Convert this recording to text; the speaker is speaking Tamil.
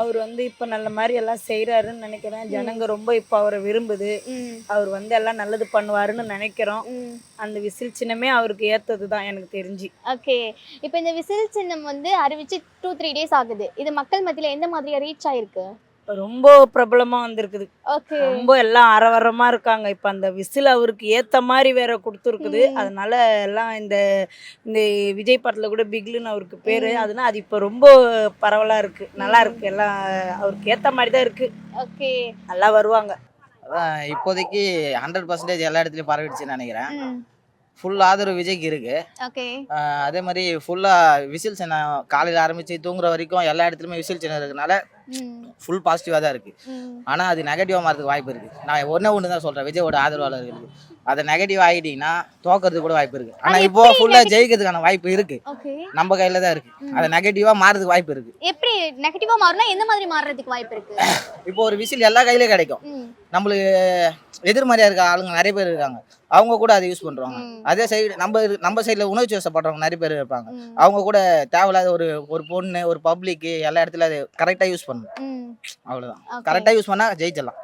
அவர் இப்ப நல்ல மாரி எல்லாம் செய்றாருன்னு நினைக்கிறேன். ஜனங்க ரொம்ப இப்ப அவர விரும்புது. அவர் எல்லாம் நல்லது பண்ணுவாருன்னு நினைக்கிறோம். அந்த விசில் சின்னமே அவருக்கு ஏத்தது தான் எனக்கு தெரிஞ்சு. ஓகே. இப்போ இந்த விசில் சின்னம் அறிவிச்சு 2, 3 டேஸ் ஆகுது. இது மக்கள் மத்தியில எந்த மாதிரியா ரீச் ஆயிருக்கு? ரொம்ப பிரபலமா வந்திருக்குது. ஓகே. ரொம்ப எல்லாம் அரவரமா இருக்காங்க. இப்ப அந்த விசில் அவருக்கு ஏத்த மாரி வேற குடுத்துருக்குது. அதனால எல்லாம் இந்த இந்த விஜய் படத்துல கூட பிகிலுன்னு அவருக்கு பேரு. அதனால அது இப்ப ரொம்ப பரவலா இருக்கு. நல்லா இருக்கு. எல்லாம் அவருக்கு ஏத்த மாரி தான் இருக்கு. ஓகே. நல்லா வருவாங்க. அதான் இப்போதைக்கு 100% எல்லா இடத்துலயும் பரவிடுச்சுன்னு நினைக்கிறேன். ஃபுல் ஆதரவு விஜய்க்கு இருக்கு. ஓகே. அதே மாதிரி ஃபுல்லா விசில் சின்னம் காலையில ஆரம்பிச்சு தூங்குற வரைக்கும் எல்லா இடத்துலயுமே விசில் சின்னம் இருக்கனால ஃபுல் பாசிட்டிவா தான் இருக்கு. ஆனா அது நெகட்டிவா மாறதுக்கு வாய்ப்பு இருக்கு. நான் ஒண்ணு தான் சொல்றேன் விஜயோட ஆதரவாளர்களுக்கு. அதை நெகட்டிவ் ஆகிட்டீங்கன்னா தோக்கிறதுக்கு கூட வாய்ப்பு இருக்கு. ஆனா இப்போ ஃபுல்லா ஜெயிக்கிறதுக்கான வாய்ப்பு இருக்கு. நம்ம கையில தான் இருக்கு. அதை நெகட்டிவா மாறதுக்கு வாய்ப்பு இருக்கு. எப்படி நெகட்டிவா மாறினா எந்த மாதிரி மாறதுக்கு வாய்ப்பு இருக்கு? இப்போ ஒரு விசில் எல்லா கையிலயும் கிடைக்கும். நம்மளுக்கு எதிர்மறையா இருக்க ஆளுங்க நிறைய பேர் இருக்காங்க. அவங்க கூட அதை யூஸ் பண்றாங்க. அதே சைடு நம்ம சைடுல உணர்ச்சி வசப்படுறவங்க நிறைய பேர் இருப்பாங்க. அவங்க கூட தேவையில்லாத ஒரு பொண்ணு ஒரு பப்ளிக் எல்லா இடத்துல அதை கரெக்டா யூஸ் பண்ணணும். அவ்வளவுதான். கரெக்டா யூஸ் பண்ணா ஜெயிச்சிடலாம்.